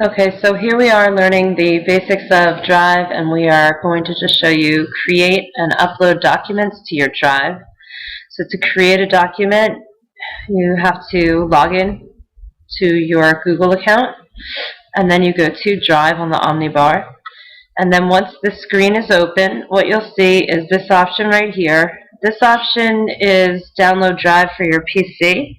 Okay, so here we are learning the basics of Drive, and we are going to just show you create and upload documents to your Drive. So to create a document, you have to log in to your Google account, and then you go to Drive on the Omnibar. And then once the screen is open, what you'll see is this option right here. This option is download Drive for your PC.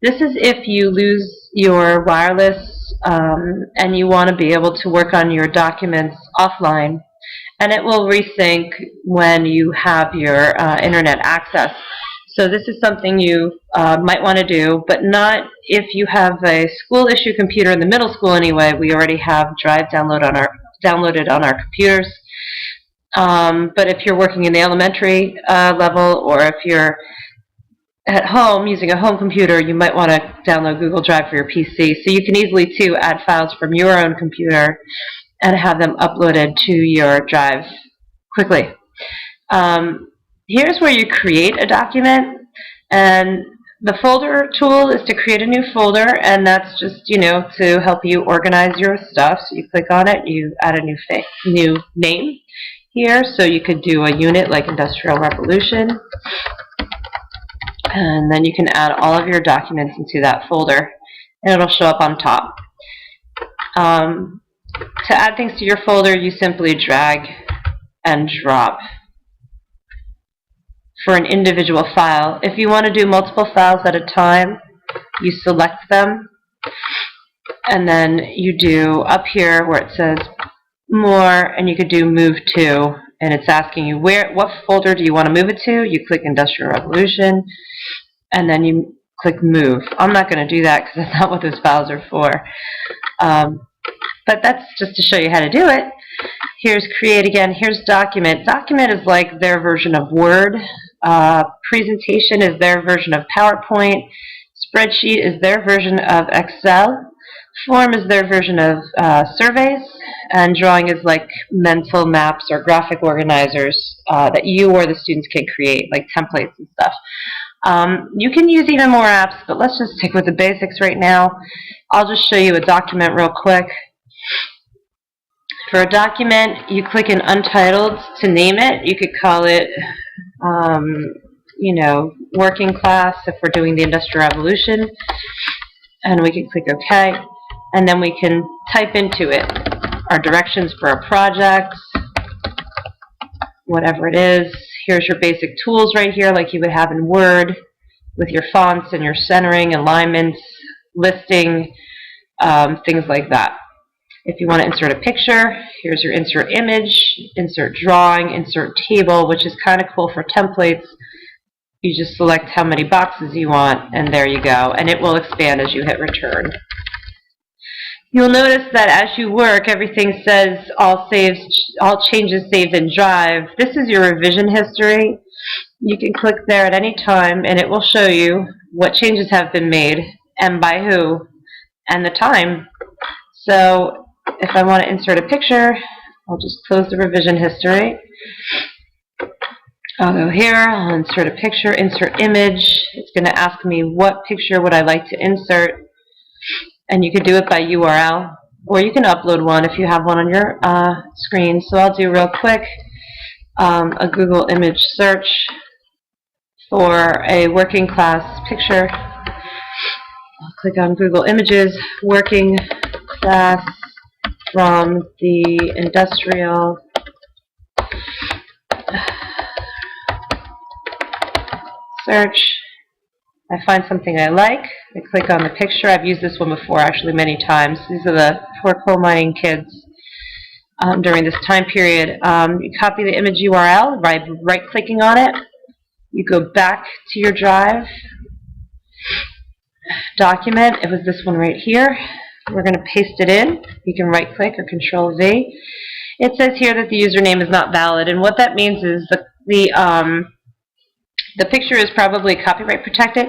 This is if you lose your wireless and you want to be able to work on your documents offline, and it will resync when you have your internet access. So this is something you might want to do, but not if you have a school issue computer in the middle school anyway. We already have Drive downloaded on our computers. But if you're working in the elementary level, or if you're at home using a home computer, you might want to download Google Drive for your PC. So you can easily, too, add files from your own computer and have them uploaded to your Drive quickly. Here's where you create a document, and the folder tool is to create a new folder, and that's just, to help you organize your stuff. So you click on it, you add a new name here, so you could do a unit like Industrial Revolution. And then you can add all of your documents into that folder, and it'll show up on top. To add things to your folder, you simply drag and drop for an individual file. If you want to do multiple files at a time, you select them, and then you do up here where it says more, and you could do move to, and it's asking you what folder do you want to move it to. You click Industrial Revolution, and then you click move. I'm not going to do that because that's not what those files are for. But that's just to show you how to do it. Here's create again. Here's document. Document is like their version of Word. Presentation is their version of PowerPoint. Spreadsheet is their version of Excel. Form is their version of surveys. And drawing is like mental maps or graphic organizers that you or the students can create, like templates and stuff. You can use even more apps, but let's just stick with the basics right now. I'll just show you a document real quick. For a document, you click in Untitled to name it. You could call it, working class if we're doing the Industrial Revolution. And we can click OK. And then we can type into it our directions for a project, whatever it is. Here's your basic tools right here, like you would have in Word, with your fonts and your centering, alignments, listing, things like that. If you want to insert a picture, here's your insert image, insert drawing, insert table, which is kind of cool for templates. You just select how many boxes you want, and there you go. And it will expand as you hit return. You'll notice that as you work, everything says all changes saved in Drive. This is your revision history. You can click there at any time, and it will show you what changes have been made, and by who, and the time. So if I want to insert a picture, I'll just close the revision history. I'll go here, I'll insert a picture, insert image. It's going to ask me what picture would I like to insert. And you can do it by URL, or you can upload one if you have one on your screen. So I'll do real quick a Google image search for a working class picture. I'll click on Google Images, working class from the Industrial search. I find something I like. I click on the picture. I've used this one before, actually, many times. These are the poor coal mining kids during this time period. You copy the image URL by right-clicking on it. You go back to your Drive document. It was this one right here. We're going to paste it in. You can right-click or Control-V. It says here that the username is not valid, and what that means is the picture is probably copyright protected,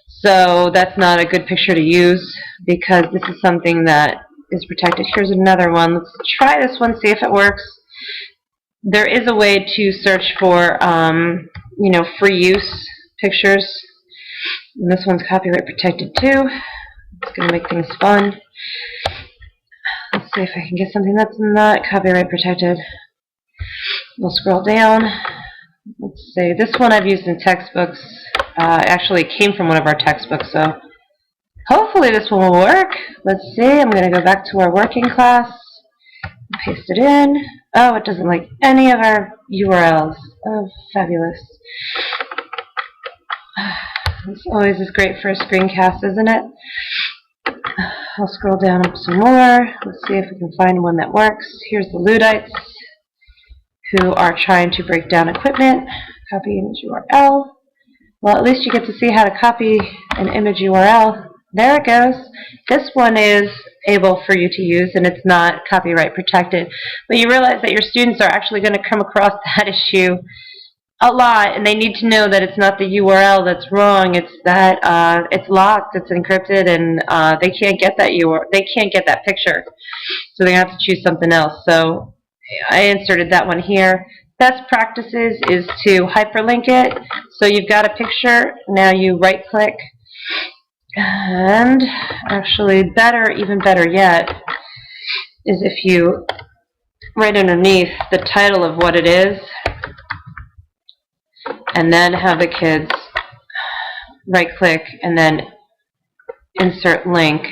so that's not a good picture to use because this is something that is protected. Here's another one. Let's try this one, see if it works. There is a way to search for, free use pictures. And this one's copyright protected too. It's going to make things fun. Let's see if I can get something that's not copyright protected. We'll scroll down. Let's see. This one I've used in textbooks. Actually, it came from one of our textbooks, so hopefully this one will work. Let's see. I'm going to go back to our working class. Paste it in. Oh, it doesn't like any of our URLs. Oh, fabulous. This always is great for a screencast, isn't it? I'll scroll down some more. Let's see if we can find one that works. Here's the Luddites who are trying to break down equipment. Copy image URL. Well, at least you get to see how to copy an image URL. There it goes. This one is able for you to use, and it's not copyright protected. But you realize that your students are actually going to come across that issue a lot, and they need to know that it's not the URL that's wrong. It's that it's locked, it's encrypted, and they can't get that they can't get that picture. So they have to choose something else. So I inserted that one here. Best practices is to hyperlink it. So you've got a picture. Now you right-click. And actually better, even better yet, is if you right underneath the title of what it is, and then have the kids right-click and then insert link.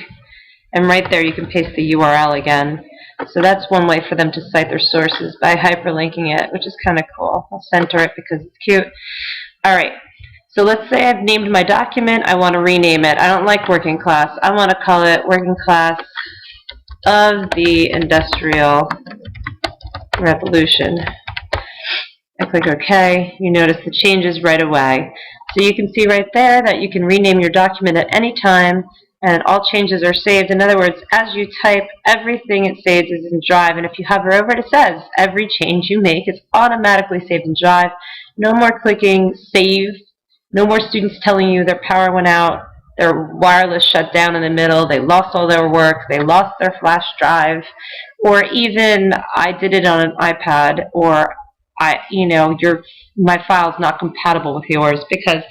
And right there you can paste the URL again. So that's one way for them to cite their sources, by hyperlinking it, which is kind of cool. I'll center it because it's cute. Alright, so let's say I've named my document. I want to rename it. I don't like working class. I want to call it Working Class of the Industrial Revolution. I click OK. You notice the changes right away. So you can see right there that you can rename your document at any time, and all changes are saved. In other words, as you type, everything it saves is in Drive, and if you hover over it, it says every change you make is automatically saved in Drive. No more clicking Save. No more students telling you their power went out, their wireless shut down in the middle, they lost all their work, they lost their flash drive, or even I did it on an iPad, or my file's not compatible with yours, because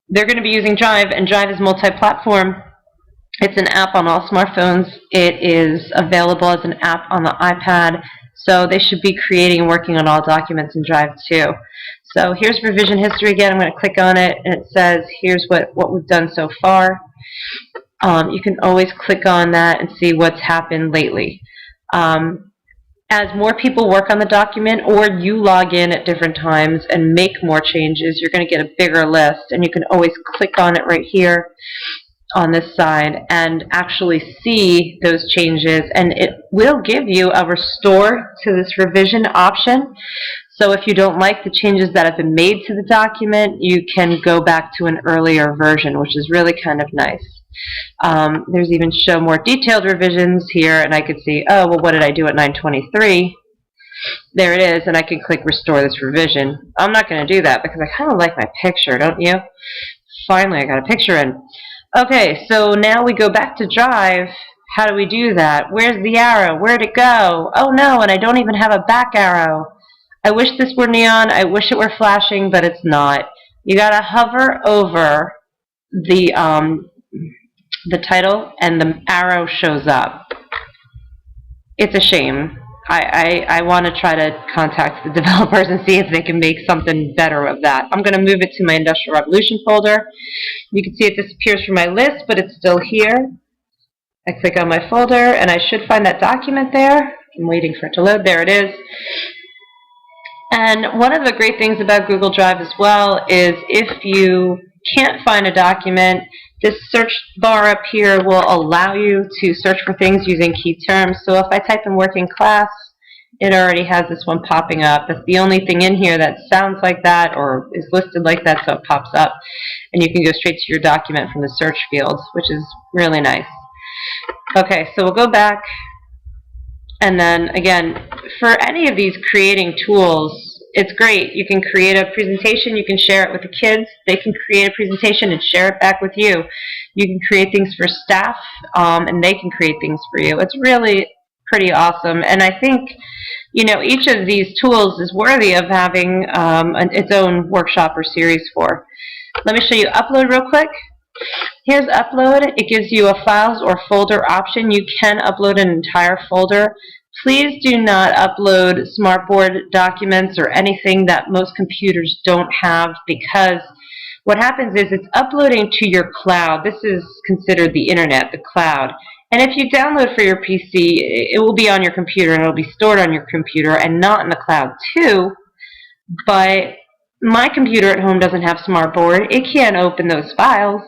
they're going to be using Drive, and Drive is multi-platform. It's an app on all smartphones. It is available as an app on the iPad, so they should be creating and working on all documents in Drive too. So here's revision history again. I'm going to click on it, and it says here's what we've done so far. You can always click on that and see what's happened lately. As more people work on the document, or you log in at different times and make more changes, you're going to get a bigger list, and you can always click on it right here on this side and actually see those changes, and it will give you a restore to this revision option. So if you don't like the changes that have been made to the document, you can go back to an earlier version, which is really kind of nice. There's even show more detailed revisions here, and I could see, oh, well, what did I do at 9:23? There it is, and I can click restore this revision. I'm not going to do that because I kind of like my picture, don't you? Finally, I got a picture in. Okay, so now we go back to Drive. How do we do that? Where's the arrow? Where'd it go? Oh no, and I don't even have a back arrow. I wish this were neon. I wish it were flashing, but it's not. You gotta hover over the title, and the arrow shows up. It's a shame. I want to try to contact the developers and see if they can make something better of that. I'm going to move it to my Industrial Revolution folder. You can see it disappears from my list, but it's still here. I click on my folder, and I should find that document there. I'm waiting for it to load. There it is. And one of the great things about Google Drive as well is if you can't find a document, this search bar up here will allow you to search for things using key terms. So if I type in working class, it already has this one popping up. That's the only thing in here that sounds like that or is listed like that, so it pops up. And you can go straight to your document from the search field, which is really nice. Okay, so we'll go back. And then, again, for any of these creating tools, it's great. You can create a presentation, you can share it with the kids, they can create a presentation and share it back with you. You can create things for staff, and they can create things for you. It's really pretty awesome, and I think, you know, each of these tools is worthy of having its own workshop or series for. Let me show you Upload real quick. Here's upload. It gives you a files or folder option. You can upload an entire folder. Please do not upload Smartboard documents or anything that most computers don't have, because what happens is it's uploading to your cloud. This is considered the internet, the cloud. And if you download for your PC, it will be on your computer and it will be stored on your computer and not in the cloud too. But my computer at home doesn't have Smartboard. It can't open those files.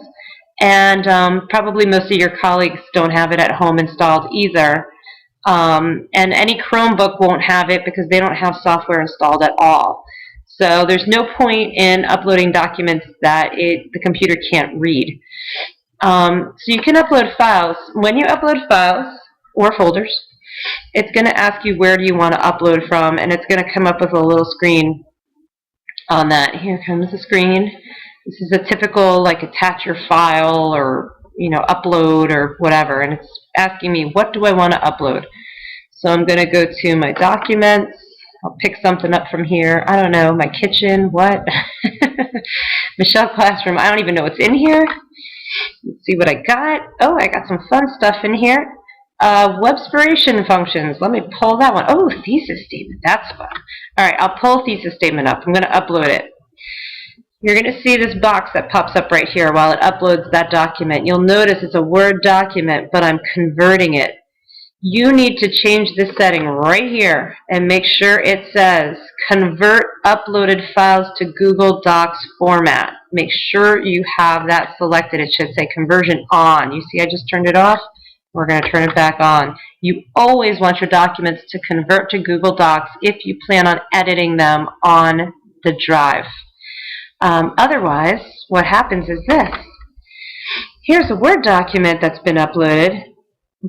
And probably most of your colleagues don't have it at home installed either. And any Chromebook won't have it because they don't have software installed at all. So there's no point in uploading documents that the computer can't read. So you can upload files. When you upload files or folders, it's going to ask you where do you want to upload from, and it's going to come up with a little screen on that. Here comes the screen. This is a typical, like, attach your file or, upload or whatever, and it's asking me what do I want to upload. So I'm going to go to my documents. I'll pick something up from here. I don't know, my kitchen, what? Michelle Classroom, I don't even know what's in here. Let's see what I got. Oh, I got some fun stuff in here. Webspiration functions. Let me pull that one. Oh, thesis statement. That's fun. All right, I'll pull thesis statement up. I'm going to upload it. You're going to see this box that pops up right here while it uploads that document. You'll notice it's a Word document, but I'm converting it. You need to change this setting right here and make sure it says convert uploaded files to Google Docs format. Make sure you have that selected. It should say conversion on. You see I just turned it off? We're going to turn it back on. You always want your documents to convert to Google Docs if you plan on editing them on the drive. Otherwise, what happens is this. Here's a Word document that's been uploaded,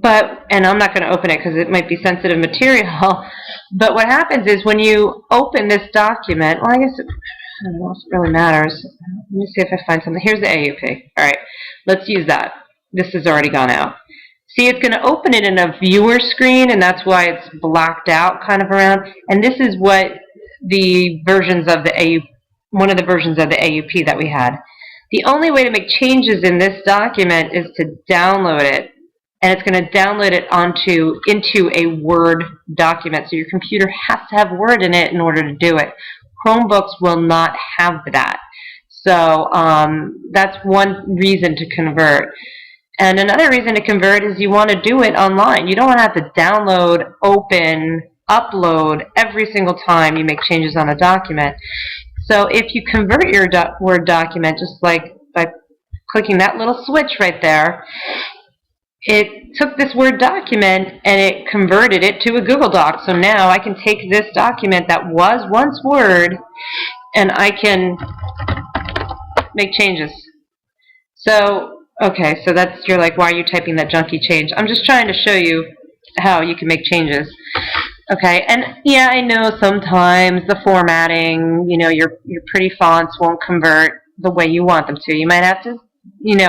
and I'm not going to open it because it might be sensitive material, but what happens is when you open this document, well, I guess I don't know if it really matters. Let me see if I find something. Here's the AUP. All right, let's use that. This has already gone out. See, it's going to open it in a viewer screen, and that's why it's blacked out kind of around. And this is what the versions of the AUP, one of the versions of the AUP that we had. The only way to make changes in this document is to download it, and it's going to download it into a Word document. So your computer has to have Word in it in order to do it. Chromebooks will not have that. So that's one reason to convert. And another reason to convert is you want to do it online. You don't want to have to download, open, upload every single time you make changes on a document. So if you convert your Word document, just like by clicking that little switch right there, it took this Word document and it converted it to a Google Doc. So now I can take this document that was once Word and I can make changes. So, okay, so you're like, why are you typing that junky change? I'm just trying to show you how you can make changes. Okay, and yeah, I know sometimes the formatting, your pretty fonts won't convert the way you want them to. You might have to,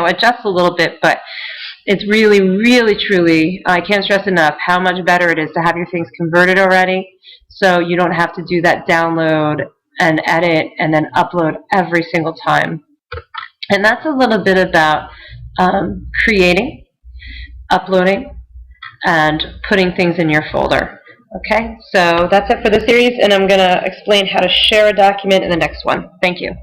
adjust a little bit, but it's really, really, truly, I can't stress enough how much better it is to have your things converted already, so you don't have to do that download and edit and then upload every single time. And that's a little bit about creating, uploading, and putting things in your folder. Okay, so that's it for the series, and I'm going to explain how to share a document in the next one. Thank you.